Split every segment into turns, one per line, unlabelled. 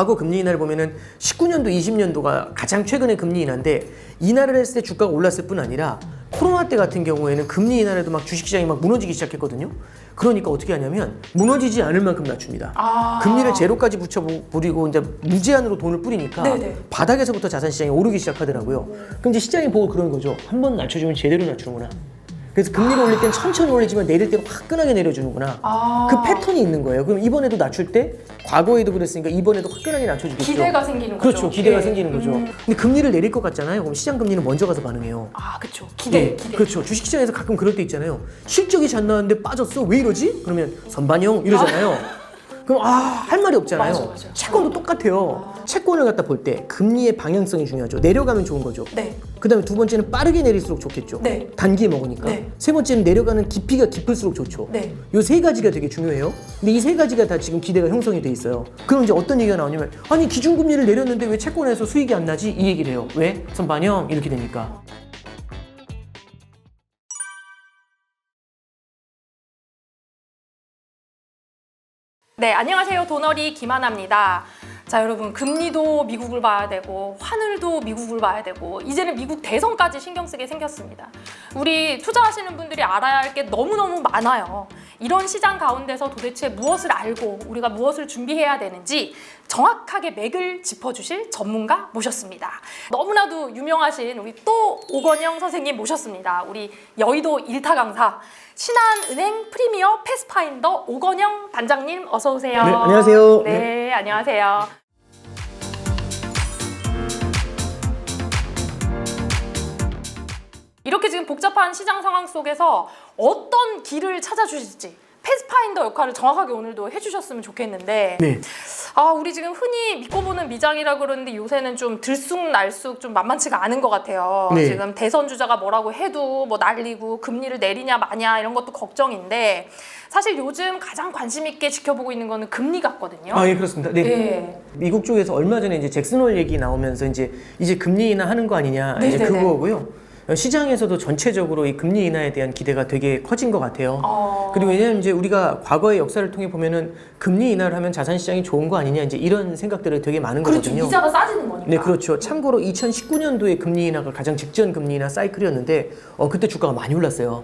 과거 금리 인하를 보면은 19년도, 20년도가 가장 최근의 금리 인하인데 인하를 했을 때 주가가 올랐을 뿐 아니라 코로나 때 같은 경우에는 금리 인하에도 막 주식시장이 막 무너지기 시작했거든요. 그러니까 어떻게 하냐면 무너지지 않을 만큼 낮춥니다. 금리를 제로까지 붙여버리고 이제 무제한으로 돈을 뿌리니까
네네.
바닥에서부터 자산시장이 오르기 시작하더라고요. 그럼 이제 시장이 보고 그런 거죠. 한번 낮춰주면 제대로 낮추는구나. 그래서 금리를 올릴 땐 천천히 올리지만 내릴 때는 화끈하게 내려주는구나. 그 패턴이 있는 거예요. 그럼 이번에도 낮출 때 과거에도 그랬으니까 이번에도 화끈하게 낮춰주겠죠.
기대가 생기는 거죠.
그렇죠. 기대가
예.
생기는 거죠. 근데 금리를 내릴 것 같잖아요. 그럼 시장 금리는 먼저 가서 반응해요.
그렇죠. 기대.
그렇죠. 주식시장에서 가끔 그럴 때 있잖아요. 실적이 잘 나왔는데 빠졌어. 왜 이러지? 그러면 선반영 이러잖아요. 그럼 할 말이 없잖아요.
맞아.
채권도 똑같아요. 채권을 갖다 볼 때 금리의 방향성이 중요하죠. 내려가면 좋은 거죠.
네.
그다음에 두 번째는 빠르게 내릴수록 좋겠죠.
네.
단기에 먹으니까.
네.
세 번째는 내려가는 깊이가 깊을수록 좋죠.
네.
요 세 가지가 되게 중요해요. 근데 이 세 가지가 다 지금 기대가 형성이 돼 있어요. 그럼 이제 어떤 얘기가 나오냐면 아니 기준금리를 내렸는데 왜 채권에서 수익이 안 나지? 이 얘기를 해요. 왜? 선반영 이렇게 되니까.
네, 안녕하세요. 도너리 김하나입니다. 자, 여러분, 금리도 미국을 봐야 되고 환율도 미국을 봐야 되고 이제는 미국 대선까지 신경 쓰게 생겼습니다. 우리 투자하시는 분들이 알아야 할 게 너무너무 많아요. 이런 시장 가운데서 도대체 무엇을 알고 우리가 무엇을 준비해야 되는지 정확하게 맥을 짚어주실 전문가 모셨습니다. 너무나도 유명하신 우리 또 오건영 선생님 모셨습니다. 우리 여의도 일타 강사 신한은행 프리미어 패스파인더 오건영 단장님 어서 오세요.
네, 안녕하세요.
네, 안녕하세요. 이렇게 지금 복잡한 시장 상황 속에서 어떤 길을 찾아주실지 패스파인더 역할을 정확하게 오늘도 해주셨으면 좋겠는데
네.
우리 지금 흔히 믿고 보는 미장이라 그러는데 요새는 좀 들쑥날쑥 좀 만만치가 않은 것 같아요.
네.
지금 대선 주자가 뭐라고 해도 뭐 날리고 금리를 내리냐 마냐 이런 것도 걱정인데 사실 요즘 가장 관심 있게 지켜보고 있는 거는 금리 같거든요.
예, 그렇습니다. 네.
예.
미국 쪽에서 얼마 전에 이제 잭슨홀 얘기 나오면서 이제 금리 인하 하는 거 아니냐 이제
네네네.
그거고요. 시장에서도 전체적으로 이 금리 인하에 대한 기대가 되게 커진 것 같아요. 그리고 왜냐면 이제 우리가 과거의 역사를 통해 보면은 금리 인하를 하면 자산 시장이 좋은 거 아니냐 이제 이런 생각들이 되게 많은
그렇죠.
거거든요.
이자가 싸지는 거니까.
네, 그렇죠. 참고로 2019년도에 금리 인하가 가장 직전 금리 인하 사이클이었는데 그때 주가가 많이 올랐어요.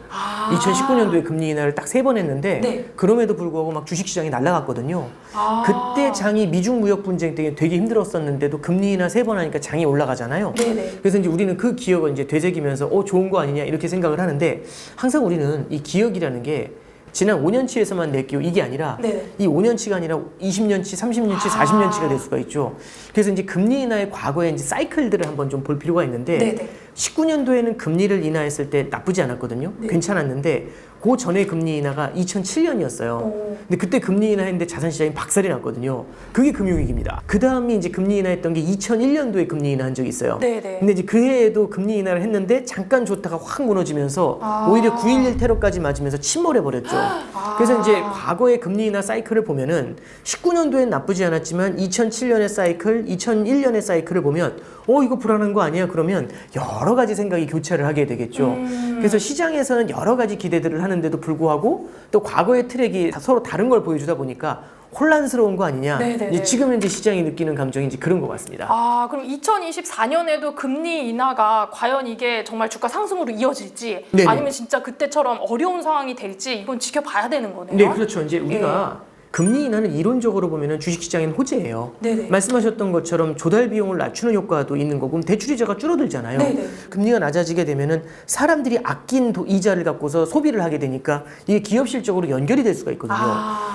2019년도에 금리 인하를 딱 3번 했는데
네.
그럼에도 불구하고 막 주식시장이 날아갔거든요. 그때 장이 미중 무역 분쟁 때문에 되게 힘들었었는데도 금리 인하 3번 하니까 장이 올라가잖아요.
네네.
그래서 이제 우리는 그 기억을 이제 되새기면서 좋은 거 아니냐 이렇게 생각을 하는데 항상 우리는 이 기억이라는 게 지난 5년치에서만 낼게요. 이게 아니라
네네.
이 5년치가 아니라 20년치, 30년치, 40년치가 될 수가 있죠. 그래서 이제 금리 인하의 과거의 이제 사이클들을 한번 좀 볼 필요가 있는데
네네.
19년도에는 금리를 인하했을 때 나쁘지 않았거든요.
네.
괜찮았는데 그 전에 금리 인하가 2007년이었어요. 근데 그때 금리 인하했는데 자산시장이 박살이 났거든요. 그게 금융위기입니다. 그 다음이 이제 금리 인하했던 게 2001년도에 금리 인하한 적이 있어요.
네네.
근데 이제 그 해에도 금리 인하를 했는데 잠깐 좋다가 확 무너지면서 오히려 9.11 테러까지 맞으면서 침몰해 버렸죠. 그래서 이제 과거의 금리 인하 사이클을 보면은 19년도엔 나쁘지 않았지만 2007년의 사이클, 2001년의 사이클을 보면 이거 불안한 거 아니야? 그러면 여러 가지 생각이 교차를 하게 되겠죠. 그래서 시장에서는 여러 가지 기대들을 하는데도 불구하고 또 과거의 트랙이 서로 다른 걸 보여주다 보니까 혼란스러운 거 아니냐. 이제 지금 이제 시장이 느끼는 감정이 이제 그런 것 같습니다.
그럼 2024년에도 금리 인하가 과연 이게 정말 주가 상승으로 이어질지
네네.
아니면 진짜 그때처럼 어려운 상황이 될지 이건 지켜봐야 되는 거네요.
네, 그렇죠. 이제 우리가 금리 인하는 이론적으로 보면은 주식시장에는 호재예요.
네네.
말씀하셨던 것처럼 조달 비용을 낮추는 효과도 있는 거고 대출이자가 줄어들잖아요.
네네.
금리가 낮아지게 되면은 사람들이 아낀 이자를 갖고서 소비를 하게 되니까 이게 기업 실적으로 연결이 될 수가 있거든요.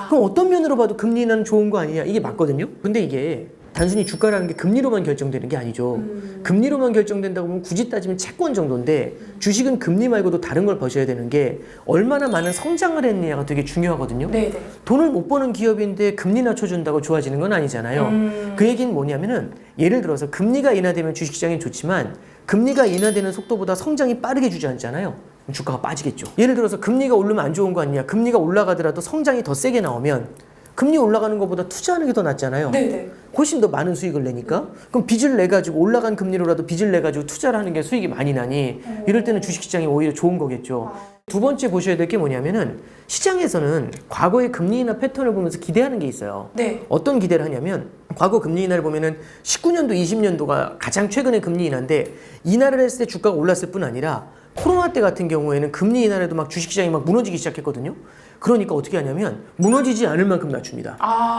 그럼 어떤 면으로 봐도 금리 인하는 좋은 거 아니냐 이게 맞거든요. 근데 이게 단순히 주가라는 게 금리로만 결정되는 게 아니죠. 금리로만 결정된다고 보면 굳이 따지면 채권 정도인데 주식은 금리 말고도 다른 걸 보셔야 되는 게 얼마나 많은 성장을 했느냐가 되게 중요하거든요.
네네.
돈을 못 버는 기업인데 금리 낮춰준다고 좋아지는 건 아니잖아요. 그 얘기는 뭐냐면은 예를 들어서 금리가 인하되면 주식시장이 좋지만 금리가 인하되는 속도보다 성장이 빠르게 주저앉잖아요. 주가가 빠지겠죠. 예를 들어서 금리가 오르면 안 좋은 거 아니냐. 금리가 올라가더라도 성장이 더 세게 나오면 금리 올라가는 것보다 투자하는 게 더 낫잖아요.
네네.
훨씬 더 많은 수익을 내니까 그럼 빚을 내 가지고 올라간 금리로라도 빚을 내 가지고 투자를 하는 게 수익이 많이 나니 이럴 때는 주식시장이 오히려 좋은 거겠죠. 두 번째 보셔야 될 게 뭐냐면은 시장에서는 과거의 금리 인하 패턴을 보면서 기대하는 게 있어요.
네.
어떤 기대를 하냐면 과거 금리 인하를 보면은 19년도, 20년도가 가장 최근의 금리 인하인데 인하를 했을 때 주가가 올랐을 뿐 아니라 코로나 때 같은 경우에는 금리 인하를 해도 막 주식시장이 막 무너지기 시작했거든요. 그러니까 어떻게 하냐면 무너지지 않을 만큼 낮춥니다.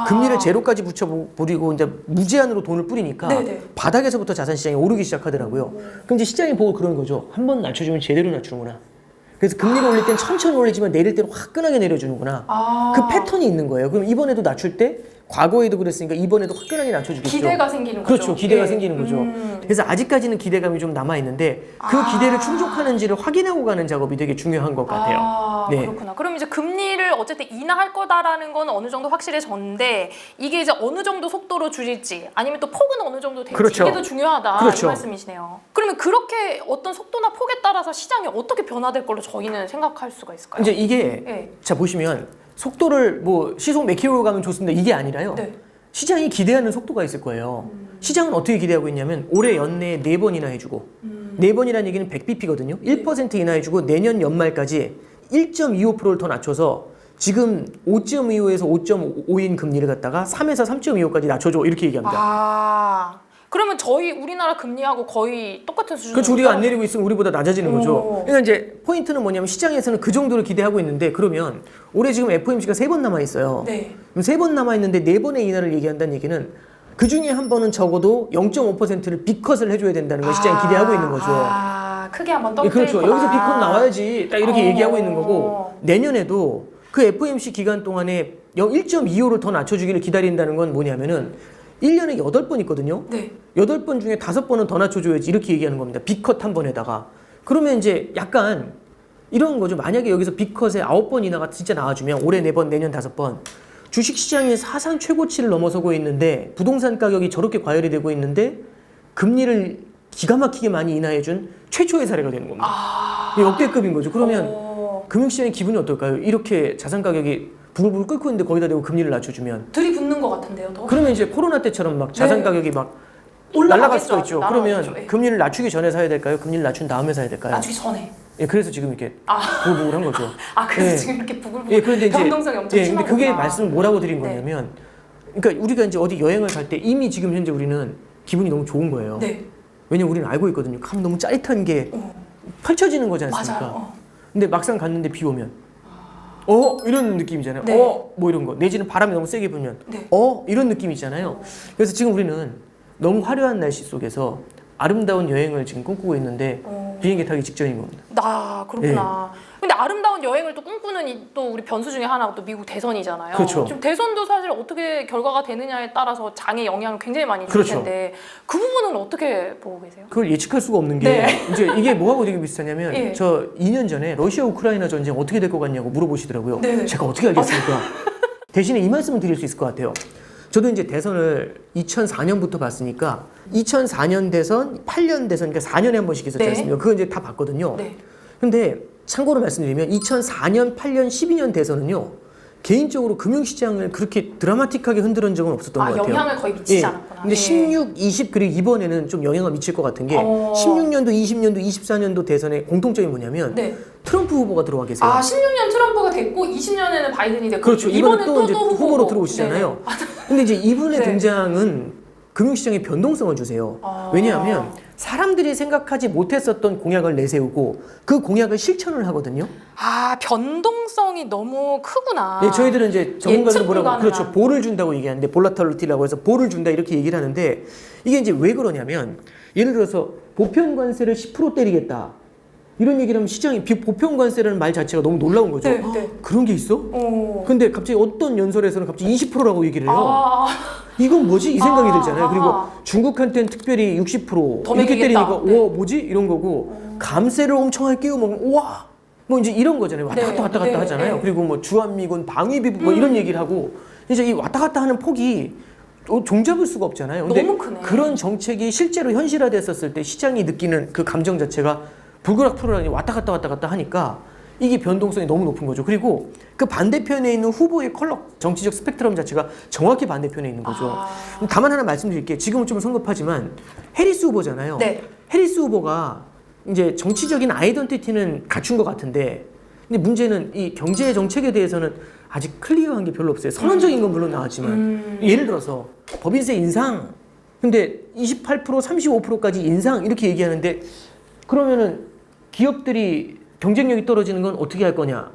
금리를 제로까지 붙여버리고 이제 무제한으로 돈을 뿌리니까
네네.
바닥에서부터 자산시장이 오르기 시작하더라고요. 그럼 이제 시장이 보고 그런 거죠. 한 번 낮춰주면 제대로 낮추는구나. 그래서 금리를 올릴 땐 천천히 올리지만 내릴 때는 화끈하게 내려주는구나. 그 패턴이 있는 거예요. 그럼 이번에도 낮출 때 과거에도 그랬으니까 이번에도 화끈하게 낮춰주겠죠.
기대가 생기는 거죠.
그렇죠. 기대가
예.
생기는 거죠. 그래서 아직까지는 기대감이 좀 남아있는데 그 기대를 충족하는지를 확인하고 가는 작업이 되게 중요한 것 같아요. 네.
그렇구나. 그럼 이제 금리를 어쨌든 인하할 거다라는 건 어느 정도 확실해졌는데 이게 이제 어느 정도 속도로 줄일지 아니면 또 폭은 어느 정도 될지
그렇죠.
이게 더 중요하다
그렇죠.
이 말씀이시네요. 그러면 그렇게 어떤 속도나 폭에 따라서 시장이 어떻게 변화될 걸로 저희는 생각할 수가 있을까요?
이제 이게
네.
자 보시면 속도를 뭐 시속 몇 킬로로 가면 좋습니다. 이게 아니라요.
네.
시장이 기대하는 속도가 있을 거예요. 시장은 어떻게 기대하고 있냐면 올해 연내에 4번이나 해주고 4번이라는 얘기는 100bp거든요. 1% 인하해주고 내년 연말까지 1.25%를 더 낮춰서 지금 5.25에서 5.5인 금리를 갖다가 3에서 3.25까지 낮춰줘 이렇게 얘기합니다.
그러면 저희 우리나라 금리하고 거의 똑같은 수준으로
그렇죠. 우리가 안 내리고 있으면 우리보다 낮아지는 거죠.
오.
그러니까 이제 포인트는 뭐냐면 시장에서는 그 정도를 기대하고 있는데 그러면 올해 지금 FOMC가 3번 남아 있어요.
네.
그럼 3번 남아 있는데 4번의 인하를 얘기한다는 얘기는 그 중에 한 번은 적어도 0.5%를 빅컷을 해줘야 된다는 걸 시장이 기대하고 있는 거죠.
크게 한번
예,
떨어뜨릴
그렇죠. 여기서 빅컷 나와야지 딱 이렇게 얘기하고 있는 거고 내년에도 그 FOMC 기간 동안에 1.25를 더 낮춰주기를 기다린다는 건 뭐냐면은 1년에 8번 있거든요.
네.
8번 중에 5번은 더 낮춰줘야지 이렇게 얘기하는 겁니다. 빅컷 한 번에다가. 그러면 이제 약간 이런 거죠. 만약에 여기서 빅컷에 9번 인하가 진짜 나와주면 올해 4번, 내년 5번 주식시장이 사상 최고치를 넘어서고 있는데 부동산 가격이 저렇게 과열이 되고 있는데 금리를 기가 막히게 많이 인하해준 최초의 사례가 되는 겁니다. 이게 역대급인 거죠. 그러면 금융시장의 기분이 어떨까요? 이렇게 자산 가격이 부글부글 끓고 있는데 거기다 대고 금리를 낮춰주면
들이붙는 것 같은데요, 더?
그러면 이제 코로나 때처럼 막 자산
네.
가격이 막
올라가겠죠.
날아갈 수가 있죠.
날아가겠죠.
그러면
예.
금리를 낮추기 전에 사야 될까요? 금리를 낮춘 다음에 사야 될까요?
낮추기 전에.
예, 그래서 지금 이렇게 부글부글한 거죠.
그래서
예.
지금 이렇게 부글부글
예, 그런데 이제
변동성이 엄청
예, 근데
심하구나.
그게 말씀을 뭐라고 드린
네.
거냐면, 그러니까 우리가 이제 어디 여행을 갈 때 이미 지금 현재 우리는 기분이 너무 좋은 거예요.
네.
왜냐면 우리는 알고 있거든요. 가면 너무 짜릿한 게 펼쳐지는 거지 않습니까?
맞아요.
근데 막상 갔는데 비 오면 이런 느낌이잖아요.
네.
뭐 이런 거. 내지는 바람이 너무 세게 불면
네.
이런 느낌이잖아요. 그래서 지금 우리는 너무 화려한 날씨 속에서 아름다운 여행을 지금 꿈꾸고 있는데 비행기 타기 직전인 겁니다.
그렇구나. 근데 아름다운 여행을 또 꿈꾸는 또 우리 변수 중에 하나가 또 미국 대선이잖아요.
그렇죠.
지금 대선도 사실 어떻게 결과가 되느냐에 따라서 장에 영향을 굉장히 많이 줄
그렇죠.
텐데 그 부분은 어떻게 보고 계세요?
그걸 예측할 수가 없는 게 이제 이게 뭐하고 되게 비슷하냐면
예.
저 2년 전에 러시아 우크라이나 전쟁 어떻게 될 것 같냐고 물어보시더라고요.
네.
제가 어떻게 알겠습니까? 대신에 이 말씀을 드릴 수 있을 것 같아요. 저도 이제 대선을 2004년부터 봤으니까 2004년 대선, 8년 대선, 그러니까 4년에 한 번씩 있었지
네.
않습니까? 그거 이제 다 봤거든요.
네.
근데 참고로 말씀드리면 2004년, 8년, 12년 대선은요. 개인적으로 금융시장을 그렇게 드라마틱하게 흔들은 적은 없었던 것 같아요.
영향을 거의 미치지
예.
않았구나.
근데
예.
16, 20 그리고 이번에는 좀 영향을 미칠 것 같은 게 16년도, 20년도, 24년도 대선의 공통점이 뭐냐면
네.
트럼프 후보가 들어와 계세요.
16년 트럼프가 됐고 20년에는 바이든이 됐고
그렇죠. 이번에 또 이제
후보고.
후보로 들어오시잖아요.
네네.
근데 이제 이분의
네.
등장은 금융시장에 변동성을 주세요. 왜냐하면 사람들이 생각하지 못했었던 공약을 내세우고 그 공약을 실천을 하거든요.
변동성이 너무 크구나.
네, 저희들은 이제 전문가들 뭐라고
불가능한.
그렇죠. 볼을 준다고 얘기하는데 볼라탈리티라고 해서 볼을 준다 이렇게 얘기를 하는데 이게 이제 왜 그러냐면 예를 들어서 보편 관세를 10% 때리겠다. 이런 얘기를 하면 시장이 보편 관세라는 말 자체가 너무 놀라운 거죠.
네, 네.
그런 게 있어? 근데 갑자기 어떤 연설에서는 갑자기 20%라고 얘기를 해요. 이건 뭐지? 이 생각이 들잖아요. 그리고 중국한테는 특별히 60%
더
이렇게
매기겠다.
때리니까
네.
우와 뭐지? 이런 거고 감세를 엄청 할게요. 뭐 우와 뭐 이제 이런 거잖아요. 왔다 갔다 왔다 갔다
네,
하잖아요.
네.
그리고 뭐 주한미군 방위비 뭐 이런 얘기를 하고 이제 이 왔다 갔다 하는 폭이 종잡을 수가 없잖아요. 근데
너무 크네.
그런 정책이 실제로 현실화됐었을 때 시장이 느끼는 그 감정 자체가 불그락불그락 왔다 갔다 하니까 이게 변동성이 너무 높은 거죠. 그리고 그 반대편에 있는 후보의 컬러, 정치적 스펙트럼 자체가 정확히 반대편에 있는 거죠. 다만 하나 말씀드릴게요. 지금은 좀 성급하지만 해리스 후보잖아요.
네.
해리스 후보가 이제 정치적인 아이덴티티는 갖춘 것 같은데, 근데 문제는 이 경제 정책에 대해서는 아직 클리어한 게 별로 없어요. 선언적인 건 물론 나왔지만 예를 들어서 법인세 인상, 근데 28% 35%까지 인상 이렇게 얘기하는데, 그러면은 기업들이 경쟁력이 떨어지는 건 어떻게 할 거냐?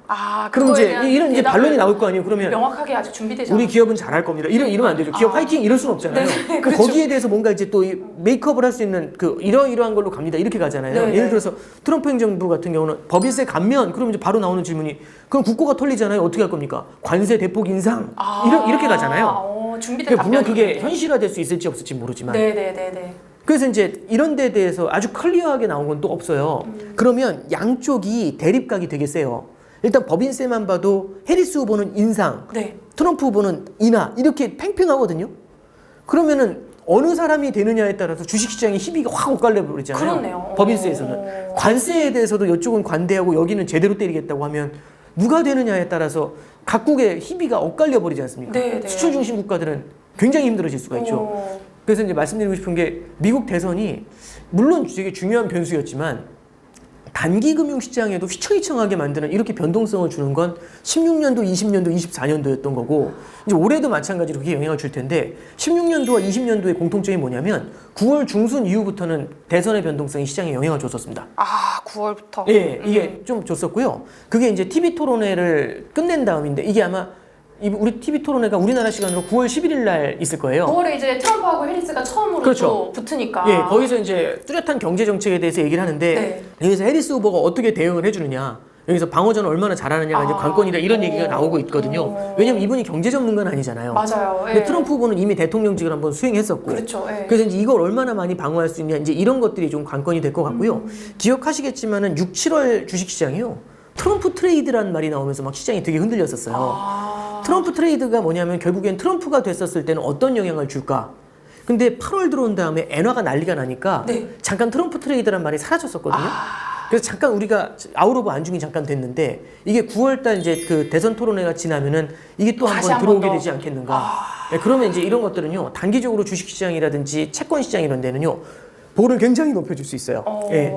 그럼 이제 이런 이제 반론이 나올 거 아니에요. 그러면
명확하게 아직 준비되지
우리 기업은 잘할 겁니다. 이러면 안 되죠. 기업 화이팅 이럴 수는 없잖아요.
네,
그럼 거기에 대해서 뭔가 이제 또 메이크업을 할 수 있는 그 이러이러한 걸로 갑니다. 이렇게 가잖아요.
네,
예를 들어서 트럼프 행정부 같은 경우는 법인세 감면, 그러면 이제 바로 나오는 질문이, 그럼 국고가 털리잖아요. 어떻게 할 겁니까? 관세 대폭 인상 이렇게 가잖아요.
준비된
물론 그게
답변이네요.
현실화될 수 있을지 없을지 모르지만.
네네네네.
그래서 이제 이런 데 대해서 아주 클리어하게 나온 건 또 없어요. 그러면 양쪽이 대립각이 되게 세요. 일단 법인세만 봐도 해리스 후보는 인상,
네.
트럼프 후보는 인하, 이렇게 팽팽하거든요. 그러면은 어느 사람이 되느냐에 따라서 주식시장의 희비가 확 엇갈려 버리잖아요.
그렇네요.
법인세에서는. 관세에 대해서도 이쪽은 관대하고 여기는 제대로 때리겠다고 하면 누가 되느냐에 따라서 각국의 희비가 엇갈려 버리지 않습니까?
네.
수출 중심 국가들은 굉장히 힘들어질 수가 있죠. 그래서 이제 말씀드리고 싶은 게, 미국 대선이 물론 되게 중요한 변수였지만 단기 금융 시장에도 휘청휘청하게 만드는 이렇게 변동성을 주는 건 16년도, 20년도, 24년도였던 거고, 이제 올해도 마찬가지로 그게 영향을 줄 텐데, 16년도와 20년도의 공통점이 뭐냐면 9월 중순 이후부터는 대선의 변동성이 시장에 영향을 줬었습니다.
9월부터.
예, 이게 좀 줬었고요. 그게 이제 TV 토론회를 끝낸 다음인데, 이게 아마 우리 TV 토론회가 우리나라 시간으로 9월 11일 날 있을 거예요.
9월에 이제 트럼프하고 해리스가 처음으로
그렇죠.
또 붙으니까.
예, 거기서 이제 뚜렷한 경제 정책에 대해서 얘기를 하는데,
네.
여기서 해리스 후보가 어떻게 대응을 해주느냐, 여기서 방어전을 얼마나 잘하느냐가 이제 관건이다, 이런 얘기가 나오고 있거든요. 왜냐면 이분이 경제 전문가는 아니잖아요.
맞아요.
근데
예.
트럼프 후보는 이미 대통령직을 한번 수행했었고,
그렇죠. 예.
그래서 이제 이걸 얼마나 많이 방어할 수 있냐, 이제 이런 것들이 좀 관건이 될 것 같고요. 기억하시겠지만은 6, 7월 주식시장이요, 트럼프 트레이드라는 말이 나오면서 막 시장이 되게 흔들렸었어요. 트럼프 트레이드가 뭐냐면 결국엔 트럼프가 됐었을 때는 어떤 영향을 줄까? 근데 8월 들어온 다음에 엔화가 난리가 나니까
네.
잠깐 트럼프 트레이드란 말이 사라졌었거든요. 그래서 잠깐 우리가 아웃 오브 안중이 잠깐 됐는데, 이게 9월달 이제 그 대선 토론회가 지나면은 이게 또 한
다시
번
한번
들어오게
더.
되지 않겠는가. 네, 그러면 이제 이런 것들은요, 단기적으로 주식시장이라든지 채권시장 이런 데는요, 볼을 굉장히 높여줄 수 있어요. 예.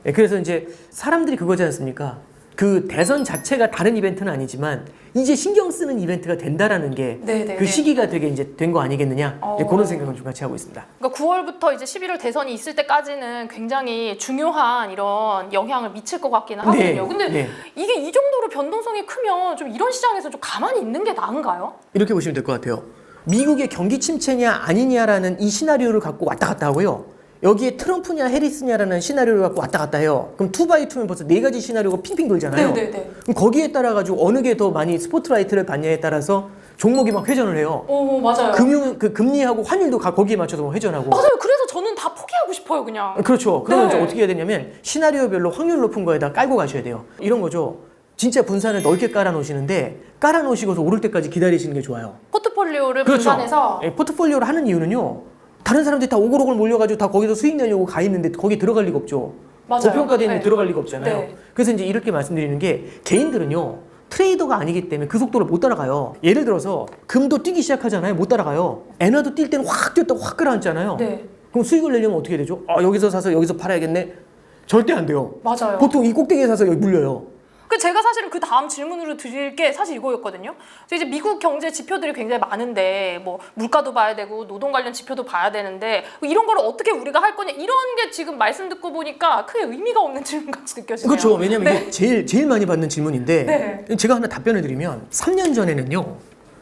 예, 그래서 이제 사람들이 그거지 않습니까? 그 대선 자체가 다른 이벤트는 아니지만 이제 신경 쓰는 이벤트가 된다라는 게 그 시기가 되게 이제 된 거 아니겠느냐, 이제 그런 생각을 좀 같이 하고 있습니다.
그러니까 9월부터 이제 11월 대선이 있을 때까지는 굉장히 중요한 이런 영향을 미칠 것 같기는 하거든요. 근데 이게 이 정도로 변동성이 크면 좀 이런 시장에서 좀 가만히 있는 게 나은가요?
이렇게 보시면 될 것 같아요. 미국의 경기 침체냐 아니냐라는 이 시나리오를 갖고 왔다 갔다 하고요. 여기에 트럼프냐 해리스냐라는 시나리오를 갖고 왔다 갔다 해요. 그럼 2x2면 벌써 4가지 시나리오가 핑핑 돌잖아요.
네네네.
그럼 거기에 따라 가지고 어느 게 더 많이 스포트라이트를 받냐에 따라서 종목이 막 회전을 해요.
맞아요.
금리하고 환율도 거기에 맞춰서 회전하고.
맞아요. 그래서 저는 다 포기하고 싶어요, 그냥.
그렇죠. 그러면
네.
이제 어떻게 해야 되냐면 시나리오별로 확률 높은 거에다 깔고 가셔야 돼요. 이런 거죠. 진짜 분산을 넓게 깔아 놓으시는데, 깔아 놓으시고서 오를 때까지 기다리시는 게 좋아요.
포트폴리오를
그렇죠.
분산해서.
예, 포트폴리오를 하는 이유는요, 다른 사람들이 다 오글오글 몰려가지고 다 거기서 수익 내려고 가 있는데 거기 들어갈 리가 없죠.
맞아요.
고평가돼 있는데
네.
들어갈 리가 없잖아요.
네.
그래서 이제 이렇게 말씀드리는 게, 개인들은요, 트레이더가 아니기 때문에 그 속도를 못 따라가요. 예를 들어서 금도 뛰기 시작하잖아요. 못 따라가요. 엔화도 뛸 때는 확 뛰었다가 확 끌어앉잖아요.
네.
그럼 수익을 내려면 어떻게 되죠? 여기서 사서 여기서 팔아야겠네. 절대 안 돼요.
맞아요.
보통 이 꼭대기에 사서 여기 물려요.
제가 사실은 그 다음 질문으로 드릴 게 사실 이거였거든요. 이제 미국 경제 지표들이 굉장히 많은데, 뭐 물가도 봐야 되고 노동 관련 지표도 봐야 되는데, 이런 걸 어떻게 우리가 할 거냐, 이런 게 지금 말씀 듣고 보니까 크게 의미가 없는 질문같이 느껴지네요.
그렇죠. 왜냐면 이게 제일 많이 받는 질문인데,
네.
제가 하나 답변을 드리면, 3년 전에는요,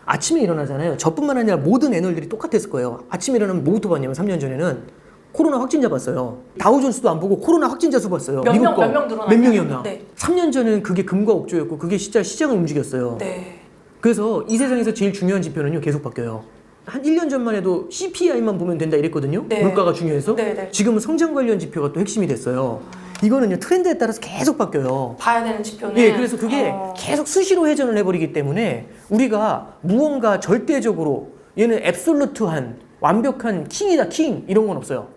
아침에 일어나잖아요. 저뿐만 아니라 모든 애널들이 똑같았을 거예요. 아침에 일어나면 뭐부터 봤냐면 3년 전에는 코로나 확진자 봤어요. 다우존스도 안 보고 코로나 확진자 수 봤어요.
몇
미국 거.
명 늘어났나요?
몇 명이었나?
네.
3년 전에는 그게 금과 옥조였고, 그게 진짜 시장을 움직였어요.
네.
그래서 이 세상에서 제일 중요한 지표는요, 계속 바뀌어요. 한 1년 전만 해도 CPI만 보면 된다 이랬거든요.
네.
물가가 중요해서.
네.
지금은 성장 관련 지표가 또 핵심이 됐어요. 이거는요, 트렌드에 따라서 계속 바뀌어요.
봐야 되는 지표는.
예, 그래서 그게 계속 수시로 회전을 해버리기 때문에 우리가 무언가 절대적으로, 얘는 앱솔루트한 완벽한 킹이다 킹, 이런 건 없어요.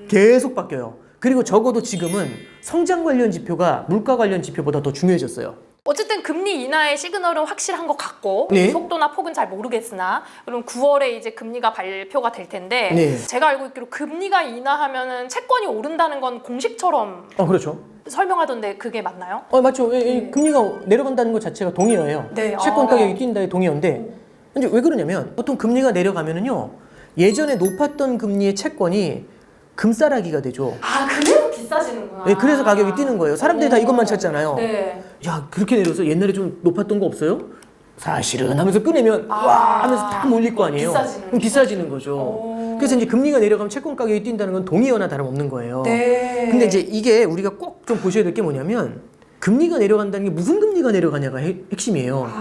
계속 바뀌어요. 그리고 적어도 지금은 성장 관련 지표가 물가 관련 지표보다 더 중요해졌어요.
어쨌든 금리 인하의 시그널은 확실한 것 같고
네.
속도나 폭은 잘 모르겠으나 그럼 9월에 이제 금리가 발표가 될 텐데
네.
제가 알고 있기로 금리가 인하하면은 채권이 오른다는 건 공식처럼
그렇죠.
설명하던데 그게 맞나요?
맞죠. 금리가 내려간다는 것 자체가 동의어예요.
네.
채권 가격이 뛴다의 동의어인데 이제 왜 그러냐면 보통 금리가 내려가면은요 예전에 높았던 금리의 채권이 금싸라기가 되죠.
그래서 비싸지는구나.
네, 그래서 가격이 뛰는 거예요. 사람들이 다 이것만 찾잖아요.
네.
야 그렇게 내려서 옛날에 좀 높았던 거 없어요? 사실은 하면서 꺼내면 와 하면서 다 몰릴 거 아니에요. 그럼 비싸지는 거죠. 그래서 이제 금리가 내려가면 채권 가격이 뛴다는 건 동의어나 다름없는 거예요.
네.
근데 이제 이게 우리가 꼭 좀 보셔야 될 게 뭐냐면 금리가 내려간다는 게 무슨 금리가 내려가냐가 핵심이에요.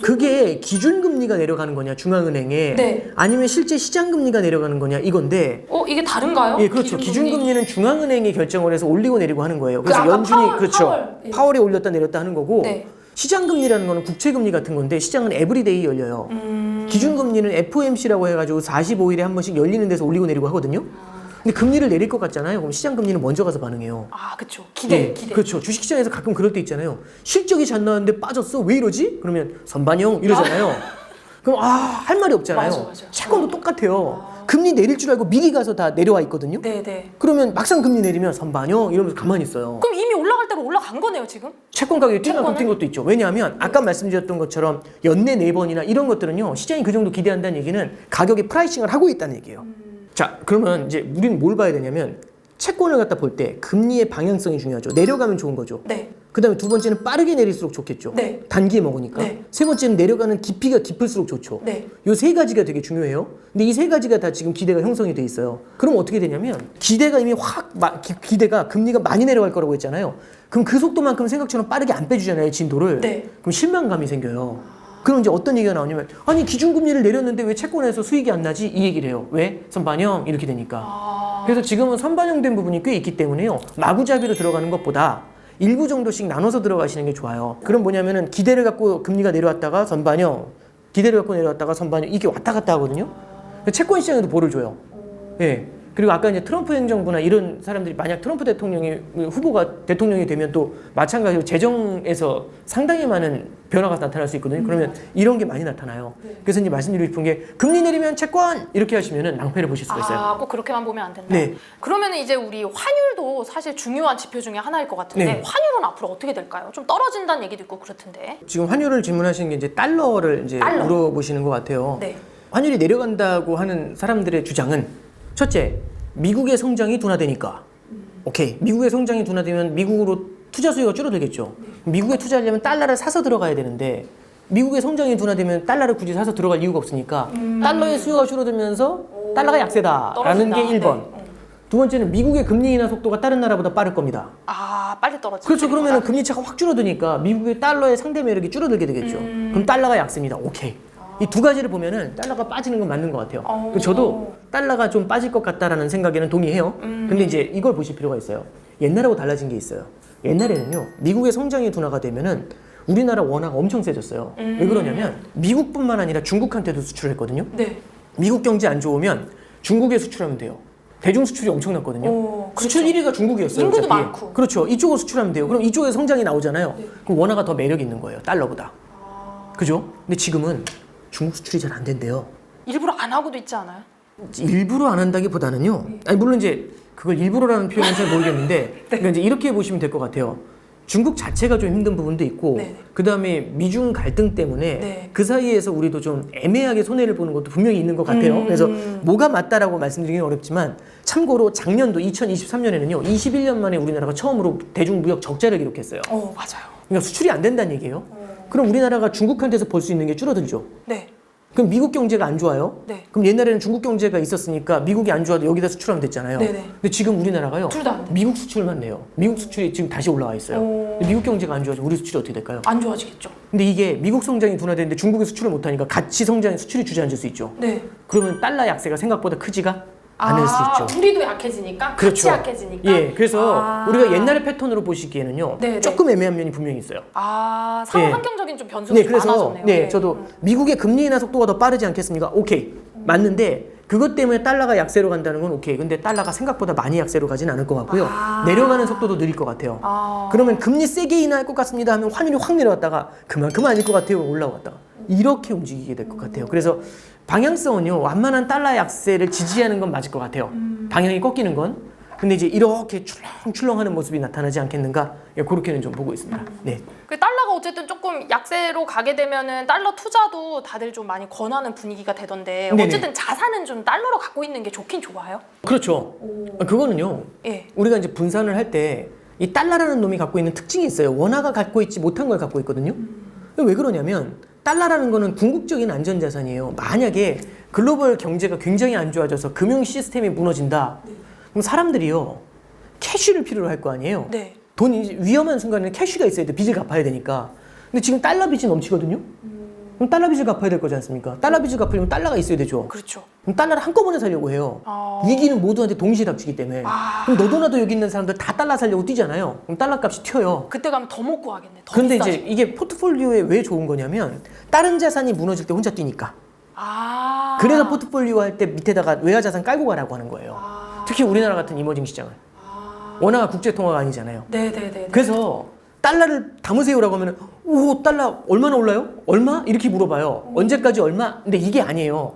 그게 기준금리가 내려가는 거냐 중앙은행에
네.
아니면 실제 시장금리가 내려가는 거냐 이건데
이게 다른가요?
예, 그렇죠. 기준금리는 중앙은행이 결정을 해서 올리고 내리고 하는 거예요. 그래서
아까
연준이 그렇죠.
파월. 예.
파월이 올렸다 내렸다 하는 거고
네.
시장금리라는 거는 국채금리 같은 건데 시장은 에브리데이 열려요. 기준금리는 FOMC라고 해가지고 45일에 한 번씩 열리는 데서 올리고 내리고 하거든요. 근데 금리를 내릴 것 같잖아요. 그럼 시장금리는 먼저 가서 반응해요.
그렇죠. 기대.
그렇죠. 주식시장에서 가끔 그럴 때 있잖아요. 실적이 잘 나왔는데 빠졌어. 왜 이러지? 그러면 선반영 이러잖아요. 그럼 할 말이 없잖아요.
맞아.
채권도 똑같아요. 금리 내릴 줄 알고 미리 가서 다 내려와 있거든요.
네네.
그러면 막상 금리 내리면 선반영 이러면서 가만히 있어요.
그럼 이미 올라갈 대로 올라간 거네요 지금?
채권 가격이 뛴 만큼
채권은?
뛴 것도 있죠. 왜냐하면 아까 말씀드렸던 것처럼 연내 4번이나 이런 것들은요. 시장이 그 정도 기대한다는 얘기는 가격에 프라이싱을 하고 있다는 얘기예요. 자, 그러면 이제 우리는 뭘 봐야 되냐면 채권을 갖다 볼 때 금리의 방향성이 중요하죠. 내려가면 좋은 거죠.
네.
그다음에 두 번째는 빠르게 내릴수록 좋겠죠.
네.
단기에 먹으니까.
네.
세 번째는 내려가는 깊이가 깊을수록 좋죠.
네.
요 세 가지가 되게 중요해요. 근데 이 세 가지가 다 지금 기대가 형성이 돼 있어요. 그럼 어떻게 되냐면 기대가 이미 기대가 금리가 많이 내려갈 거라고 했잖아요. 그럼 그 속도만큼 생각처럼 빠르게 안 빼주잖아요, 진도를.
네.
그럼 실망감이 생겨요. 그럼 이제 어떤 얘기가 나오냐면 아니 기준금리를 내렸는데 왜 채권에서 수익이 안 나지? 이 얘기를 해요. 왜? 선반영 이렇게 되니까. 그래서 지금은 선반영된 부분이 꽤 있기 때문에요. 마구잡이로 들어가는 것보다 일부 정도씩 나눠서 들어가시는 게 좋아요. 그럼 뭐냐면은 기대를 갖고 금리가 내려왔다가 선반영, 기대를 갖고 내려왔다가 선반영 이게 왔다 갔다 하거든요. 채권 시장에도 볼을 줘요. 예. 그리고 아까 이제 트럼프 행정부나 이런 사람들이 만약 트럼프 대통령이 후보가 대통령이 되면 또 마찬가지로 재정에서 상당히 많은 변화가 나타날 수 있거든요. 그러면 이런 게 많이 나타나요. 그래서 이제 말씀드리고 싶은 게 금리 내리면 채권 이렇게 하시면은 낭패를 보실 수가 있어요.
꼭 그렇게만 보면 안 된다.
네.
그러면은 이제 우리 환율도 사실 중요한 지표 중에 하나일 것 같은데
네.
환율은 앞으로 어떻게 될까요? 좀 떨어진다는 얘기도 있고 그렇던데.
지금 환율을 질문하시는 게 이제 달러를 이제
달러.
물어보시는 것 같아요.
네.
환율이 내려간다고 하는 사람들의 주장은 첫째, 미국의 성장이 둔화되니까. 오케이. 미국의 성장이 둔화되면 미국으로 투자 수요가 줄어들겠죠. 미국에 투자하려면 달러를 사서 들어가야 되는데 미국의 성장이 둔화되면 달러를 굳이 사서 들어갈 이유가 없으니까 달러의 수요가 줄어들면서 달러가 약세다라는
떨어진다.
게 1번.
네.
두 번째는 미국의 금리 인하 속도가 다른 나라보다 빠를 겁니다.
빨리 떨어지죠.
그렇죠. 그러면 금리 차가 확 줄어드니까 미국의 달러의 상대 매력이 줄어들게 되겠죠. 그럼 달러가 약세입니다. 오케이. 이 두 가지를 보면은 달러가 빠지는 건 맞는 것 같아요. 저도 달러가 좀 빠질 것 같다라는 생각에는 동의해요. 근데 이제 이걸 보실 필요가 있어요. 옛날하고 달라진 게 있어요. 옛날에는요, 미국의 성장이 둔화가 되면은 우리나라 원화가 엄청 세졌어요. 왜 그러냐면 미국뿐만 아니라 중국한테도 수출했거든요.
네.
미국 경제 안 좋으면 중국에 수출하면 돼요. 대중 수출이 엄청났거든요. 수출 1위가 중국이었어요.
인구도
어차피.
많고.
그렇죠. 이쪽으로 수출하면 돼요. 그럼 이쪽에 성장이 나오잖아요. 그럼 원화가 더 매력 있는 거예요. 달러보다. 그죠? 근데 지금은 중국 수출이 잘 안 된대요.
일부러 안 하고도 있지 않아요?
일부러 안 한다기보다는요. 아니 물론 이제 그걸 일부러라는 표현은 잘 모르겠는데 그러니까 이제 이렇게 보시면 될 것 같아요. 중국 자체가 좀 힘든 부분도 있고
네.
그다음에 미중 갈등 때문에
네.
그 사이에서 우리도 좀 애매하게 손해를 보는 것도 분명히 있는 것 같아요. 그래서 뭐가 맞다라고 말씀드리기는 어렵지만 참고로 작년도 2023년에는요. 21년 만에 우리나라가 처음으로 대중무역 적자를 기록했어요.
맞아요.
그러니까 수출이 안 된다는 얘기예요. 그럼 우리나라가 중국한테서 벌 수 있는 게 줄어들죠.
네.
그럼 미국 경제가 안 좋아요?
네.
그럼 옛날에는 중국 경제가 있었으니까 미국이 안 좋아도 여기다 수출하면 됐잖아요.
네네.
근데 지금 우리나라가요.
둘 다 안 돼.
미국 수출만 내요. 미국 수출이 지금 다시 올라와 있어요. 근데 미국 경제가 안 좋아지면 우리 수출이 어떻게 될까요?
안 좋아지겠죠.
근데 이게 미국 성장이 둔화되는데 중국이 수출을 못하니까 같이 성장에 수출이 주저앉을 수 있죠.
네.
그러면 달러 약세가 생각보다 크지가 않을 수 있죠.
우리도 약해지니까
그렇죠.
같이 약해지니까.
예, 그래서 우리가 옛날의 패턴으로 보시기에는요.
네네.
조금 애매한 면이 분명히 있어요.
상호
예.
환경적인 좀 변수가
네,
좀
그래서
많아졌네요.
저도 미국의 금리 인하 속도가 더 빠르지 않겠습니까? 오케이. 맞는데 그것 때문에 달러가 약세로 간다는 건 오케이. 근데 달러가 생각보다 많이 약세로 가진 않을 것 같고요. 내려가는 속도도 느릴 것 같아요. 그러면 금리 세게 인하할 것 같습니다 하면 환율이 확 내려갔다가 그만큼 아닐 것 같아요. 올라왔다가 이렇게 움직이게 될 것 같아요. 그래서 방향성은요. 완만한 달러 약세를 지지하는 건 맞을 것 같아요. 방향이 꺾이는 건. 근데 이제 이렇게 출렁출렁하는 모습이 나타나지 않겠는가? 예, 그렇게는 좀 보고 있습니다. 네.
그 달러가 어쨌든 조금 약세로 가게 되면은 달러 투자도 다들 좀 많이 권하는 분위기가 되던데
네네.
어쨌든 자산은 좀 달러로 갖고 있는 게 좋긴 좋아요.
그렇죠. 그거는요.
예.
우리가 이제 분산을 할 때 이 달러라는 놈이 갖고 있는 특징이 있어요. 원화가 갖고 있지 못한 걸 갖고 있거든요. 왜 그러냐면 달러라는 거는 궁극적인 안전자산이에요. 만약에 글로벌 경제가 굉장히 안 좋아져서 금융 시스템이 무너진다. 그럼 사람들이요. 캐쉬를 필요로 할 거 아니에요.
네.
돈이 위험한 순간에는 캐쉬가 있어야 돼. 빚을 갚아야 되니까. 근데 지금 달러 빚이 넘치거든요. 그럼 달러 빚을 갚아야 될 거지 않습니까? 달러 빚을 갚으려면 달러가 있어야 되죠.
그렇죠.
그럼 달러를 한꺼번에 살려고 해요. 위기는 모두한테 동시에 닥치기 때문에. 그럼 너도 나도 여기 있는 사람들 다 달러 살려고 뛰잖아요. 그럼 달러 값이 튀어요.
그때 가면 더 못 구하겠네. 더
근데
비싸지고.
이제 이게 포트폴리오에 왜 좋은 거냐면 다른 자산이 무너질 때 혼자 뛰니까. 그래서 포트폴리오 할 때 밑에다가 외화 자산 깔고 가라고 하는 거예요. 특히 우리나라 같은 이머징 시장은. 워낙 국제 통화가 아니잖아요.
네네네.
그래서 달러를 담으세요라고 하면은 오 달러 얼마나 올라요? 얼마? 이렇게 물어봐요. 언제까지 얼마? 근데 이게 아니에요.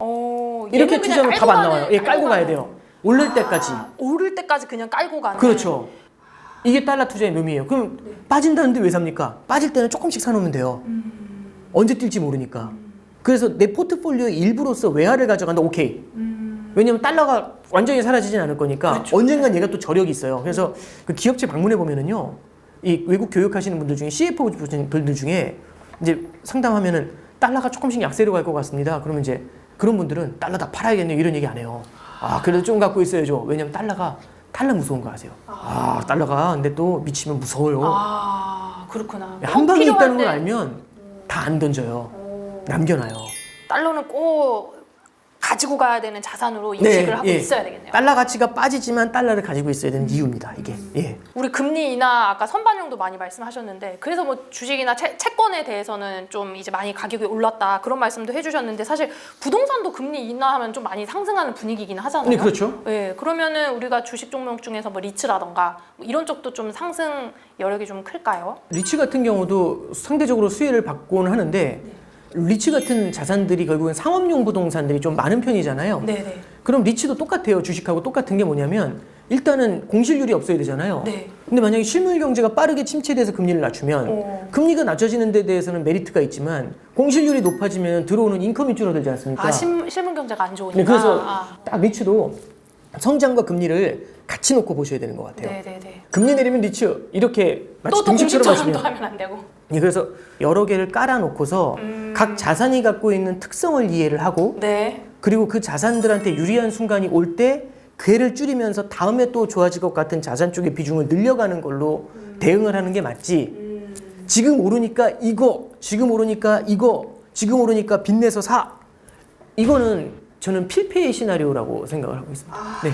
이렇게
얘는 그냥
투자하면 답 안 나와요. 예, 깔고 가야
가는.
돼요. 오를 때까지.
오를 때까지 그냥 깔고 가는.
그렇죠. 이게 달러 투자의 묘미예요. 그럼 빠진다는데 왜 삽니까? 빠질 때는 조금씩 사놓으면 돼요. 언제 뛸지 모르니까. 그래서 내 포트폴리오의 일부로서 외화를 가져간다. 오케이. 왜냐면 달러가 완전히 사라지진 않을 거니까
그렇죠.
언젠간 얘가 또 저력이 있어요. 그래서 그 기업체 방문해 보면은요, 이 외국 교육하시는 분들 중에 CFO 분들 중에 이제 상담하면은 달러가 조금씩 약세로 갈 것 같습니다. 그러면 이제 그런 분들은 달러 다 팔아야겠네요. 이런 얘기 안 해요. 아 그래도 좀 갖고 있어야죠. 왜냐면 달러 무서운 거 아세요? 달러가 근데 또 미치면 무서워요.
그렇구나.
한 방에
필요할
있다는 걸
때
알면 다 안 던져요. 남겨놔요.
달러는 꼭 가지고 가야 되는 자산으로 인식을 하고 있어야 되겠네요.
달러 가치가 빠지지만 달러를 가지고 있어야 되는 이유입니다. 이게. 예.
우리 금리 인하 아까 선반영도 많이 말씀하셨는데 그래서 뭐 주식이나 채권에 대해서는 좀 이제 많이 가격이 올랐다 그런 말씀도 해주셨는데 사실 부동산도 금리 인하하면 좀 많이 상승하는 분위기긴 하잖아요.
네, 그렇죠.
네, 그러면은 우리가 주식 종목 중에서 뭐 리츠라던가 뭐 이런 쪽도 좀 상승 여력이 좀 클까요?
리츠 같은 경우도 상대적으로 수혜를 받곤 하는데 리츠 같은 자산들이 결국은 상업용 부동산들이 좀 많은 편이잖아요.
네네.
그럼 리츠도 똑같아요. 주식하고 똑같은 게 뭐냐면 일단은 공실률이 없어야 되잖아요.
네.
근데 만약에 실물 경제가 빠르게 침체돼서 금리를 낮추면 금리가 낮춰지는 데 대해서는 메리트가 있지만 공실률이 높아지면 들어오는 인컴이 줄어들지 않습니까?
실물 경제가 안 좋으니까.
네, 그래서 딱 리츠도 성장과 금리를 같이 놓고 보셔야 되는 것 같아요.
네네네.
금리 내리면 리츠 이렇게 마치
또
등식처럼
공식처럼 또
하시면
하면 안 되고.
예, 그래서 여러 개를 깔아놓고서 각 자산이 갖고 있는 특성을 이해를 하고
네.
그리고 그 자산들한테 유리한 순간이 올 때 궤를 줄이면서 다음에 또 좋아질 것 같은 자산 쪽의 비중을 늘려가는 걸로 대응을 하는 게 맞지. 지금 오르니까 이거, 지금 오르니까 이거, 지금 오르니까 빚내서 사. 이거는 저는 필패의 시나리오라고 생각을 하고 있습니다. 네.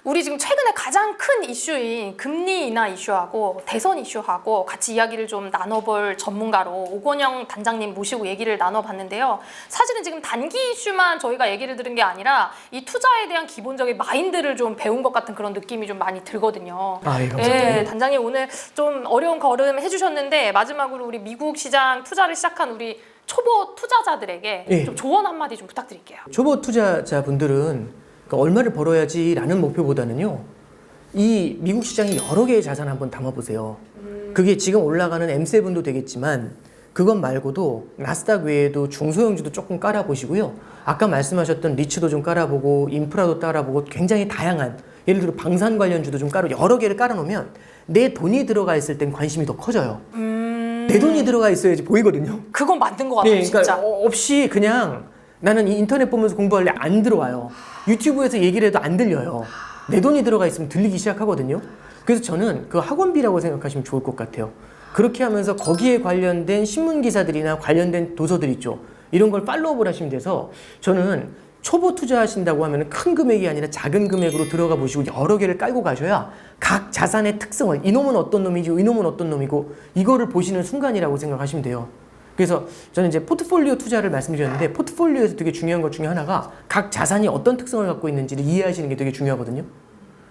우리 지금 최근에 가장 큰 이슈인 금리 인하 이슈하고 대선 이슈하고 같이 이야기를 좀 나눠볼 전문가로 오건영 단장님 모시고 얘기를 나눠봤는데요. 사실은 지금 단기 이슈만 저희가 얘기를 들은 게 아니라 이 투자에 대한 기본적인 마인드를 좀 배운 것 같은 그런 느낌이 좀 많이 들거든요.
예, 감사합니다.
네, 단장님 오늘 좀 어려운 걸음 해주셨는데 마지막으로 우리 미국 시장 투자를 시작한 우리 초보 투자자들에게
예.
좀 조언 한마디 좀 부탁드릴게요.
초보 투자자분들은 그러니까 얼마를 벌어야지라는 목표보다는요. 이 미국 시장에 여러 개의 자산 한번 담아보세요. 그게 지금 올라가는 M7도 되겠지만 그것 말고도 나스닥 외에도 중소형주도 조금 깔아보시고요. 아까 말씀하셨던 리츠도 좀 깔아보고 인프라도 깔아보고 굉장히 다양한 예를 들어 방산 관련주도 좀 여러 개를 깔아놓으면 내 돈이 들어가 있을 땐 관심이 더 커져요. 내 돈이 들어가 있어야지 보이거든요.
그건 맞는 것 같아요,
네, 그러니까
진짜.
없이 그냥 나는 이 인터넷 보면서 공부할래 안 들어와요. 유튜브에서 얘기를 해도 안 들려요. 내 돈이 들어가 있으면 들리기 시작하거든요. 그래서 저는 그 학원비라고 생각하시면 좋을 것 같아요. 그렇게 하면서 거기에 관련된 신문 기사들이나 관련된 도서들 있죠. 이런 걸 팔로우업을 하시면 돼서 저는 초보 투자하신다고 하면 큰 금액이 아니라 작은 금액으로 들어가 보시고 여러 개를 깔고 가셔야 각 자산의 특성을 이놈은 어떤 놈이고 이놈은 어떤 놈이고 이거를 보시는 순간이라고 생각하시면 돼요. 그래서 저는 이제 포트폴리오 투자를 말씀드렸는데 포트폴리오에서 되게 중요한 것 중에 하나가 각 자산이 어떤 특성을 갖고 있는지를 이해하시는 게 되게 중요하거든요.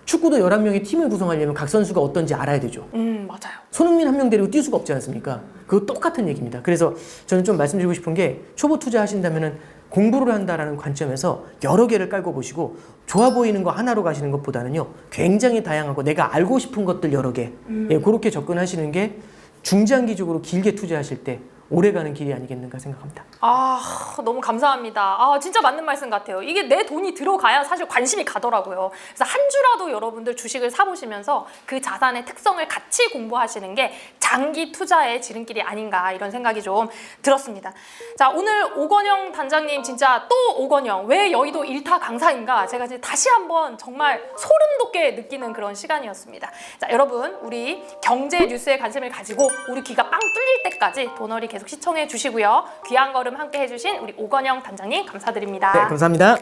축구도 11명의 팀을 구성하려면 각 선수가 어떤지 알아야 되죠.
맞아요.
손흥민 한 명 데리고 뛸 수가 없지 않습니까? 그거 똑같은 얘기입니다. 그래서 저는 좀 말씀드리고 싶은 게 초보 투자하신다면은 공부를 한다라는 관점에서 여러 개를 깔고 보시고 좋아 보이는 거 하나로 가시는 것보다는요 굉장히 다양하고 내가 알고 싶은 것들 여러 개 예, 그렇게 접근하시는 게 중장기적으로 길게 투자하실 때 오래가는 길이 아니겠는가 생각합니다.
너무 감사합니다. 진짜 맞는 말씀 같아요. 이게 내 돈이 들어가야 사실 관심이 가더라고요. 그래서 한 주라도 여러분들 주식을 사보시면서 그 자산의 특성을 같이 공부하시는 게 장기 투자의 지름길이 아닌가 이런 생각이 좀 들었습니다. 자, 오늘 오건영 단장님 진짜 또 오건영 왜 여의도 일타 강사인가 제가 이제 다시 한번 정말 소름 돋게 느끼는 그런 시간이었습니다. 자, 여러분 우리 경제 뉴스에 관심을 가지고 우리 귀가 빵 뚫릴 때까지 도너리 계속 시청해 주시고요. 귀한 걸음 함께 해주신 우리 오건영 단장님 감사드립니다.
네, 감사합니다.